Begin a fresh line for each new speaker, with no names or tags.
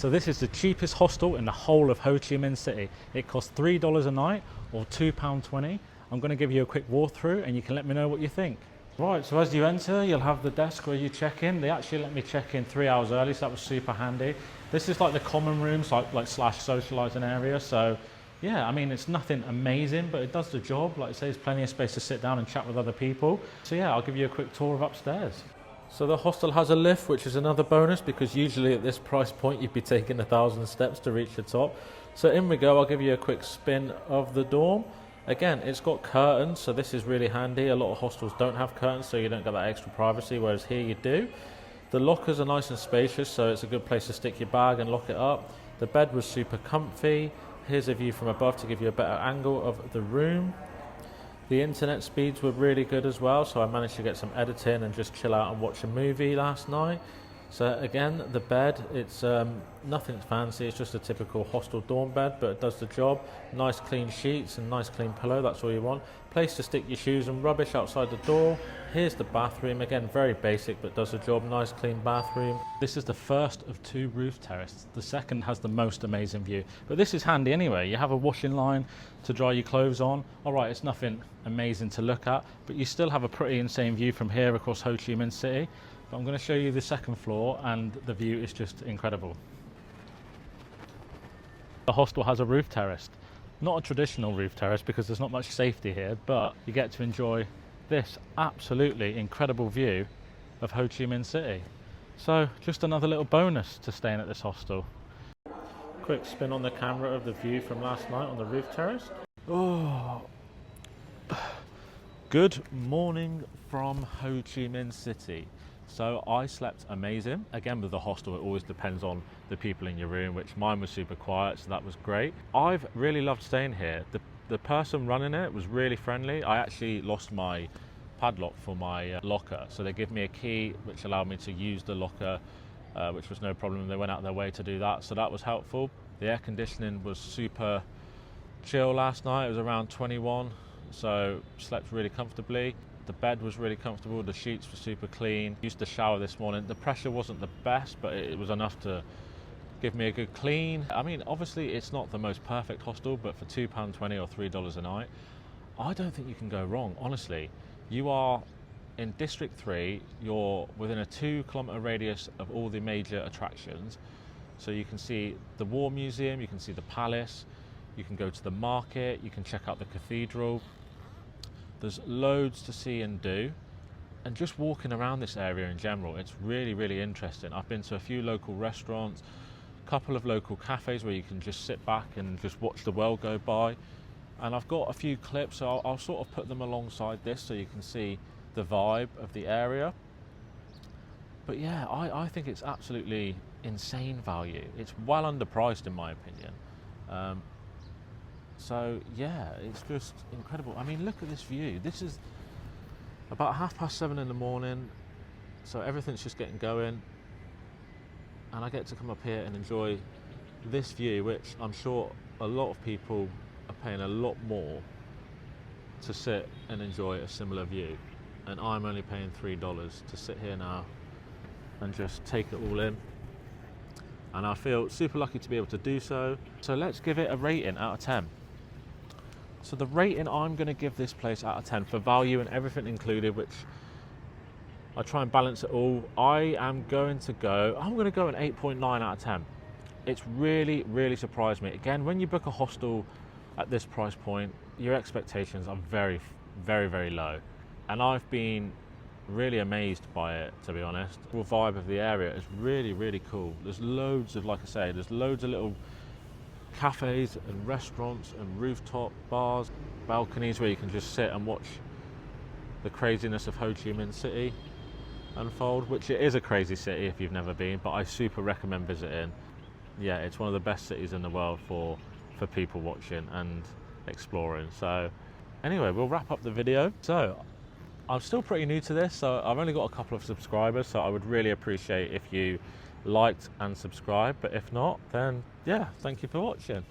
So this is the cheapest hostel in the whole of Ho Chi Minh City. It costs $3 a night or £2.20. I'm going to give you a quick walkthrough and you can let me know what you think. Right, so as you enter, you'll have the desk where you check in. They actually let me check in 3 hours early, so that was super handy. This is like the common rooms, like slash socialising area. So yeah, I mean, it's nothing amazing, but it does the job. Like I say, there's plenty of space to sit down and chat with other people. So yeah, I'll give you a quick tour of upstairs. So the hostel has a lift, which is another bonus because usually at this price point you'd be taking 1,000 steps to reach the top. So in we go, I'll give you a quick spin of the dorm. Again, it's got curtains, so this is really handy. A lot of hostels don't have curtains, so you don't get that extra privacy, whereas here you do. The lockers are nice and spacious, so it's a good place to stick your bag and lock it up. The bed was super comfy. Here's a view from above to give you a better angle of the room. The internet speeds were really good as well, so I managed to get some editing and just chill out and watch a movie last night. So again, the bed, it's nothing fancy, it's just a typical hostel dorm bed, but it does the job. Nice clean sheets and nice clean pillow, that's all you want. Place to stick your shoes and rubbish outside the door. Here's the bathroom, again very basic but does the job, nice clean bathroom. This is the first of 2 roof terraces. The second has the most amazing view, but this is handy anyway. You have a washing line to dry your clothes on. Alright, it's nothing amazing to look at, but you still have a pretty insane view from here across Ho Chi Minh City. But I'm going to show you the second floor and the view is just incredible. The hostel has a roof terrace. Not a traditional roof terrace because there's not much safety here, but you get to enjoy this absolutely incredible view of Ho Chi Minh City. So just another little bonus to staying at this hostel. Quick spin on the camera of the view from last night on the roof terrace. Oh, good morning from Ho Chi Minh City. So I slept amazing. Again, with the hostel, it always depends on the people in your room, which mine was super quiet, so that was great. I've really loved staying here. The person running it was really friendly. I actually lost my padlock for my locker, so they gave me a key, which allowed me to use the locker, which was no problem. They went out of their way to do that, so that was helpful. The air conditioning was super chill last night. It was around 21, so slept really comfortably. The bed was really comfortable, the sheets were super clean. Used the shower this morning. The pressure wasn't the best, but it was enough to give me a good clean. I mean, obviously it's not the most perfect hostel, but for £2.20 or $3 a night, I don't think you can go wrong, honestly. You are in District 3, you're within a 2-kilometre radius of all the major attractions. So you can see the War Museum, you can see the Palace, you can go to the market, you can check out the cathedral. There's loads to see and do, and just walking around this area in general, it's really, really interesting. I've been to a few local restaurants, a couple of local cafes where you can just sit back and just watch the world go by. And I've got a few clips, so I'll sort of put them alongside this so you can see the vibe of the area. But yeah, I think it's absolutely insane value. It's well underpriced in my opinion. So yeah, it's just incredible. I mean, look at this view. This is about 7:30 in the morning, so everything's just getting going. And I get to come up here and enjoy this view, which I'm sure a lot of people are paying a lot more to sit and enjoy a similar view. And I'm only paying $3 to sit here now and just take it all in. And I feel super lucky to be able to do so. So let's give it a rating out of 10. So the rating I'm going to give this place out of 10 for value and everything included, which I try and balance it all, I'm going to go an 8.9 out of 10. It's really, really surprised me. Again, when you book a hostel at this price point, your expectations are very, very, very low. And I've been really amazed by it, to be honest. The vibe of the area is really, really cool. There's loads of, like I say, there's loads of little cafes and restaurants and rooftop bars, balconies where you can just sit and watch the craziness of Ho Chi Minh City unfold, which it is a crazy city if you've never been, but I super recommend visiting. Yeah, it's one of the best cities in the world for people watching and exploring. So anyway, we'll wrap up the video. So I'm still pretty new to this, so I've only got a couple of subscribers, so I would really appreciate if you liked and subscribed, but if not, then yeah, thank you for watching.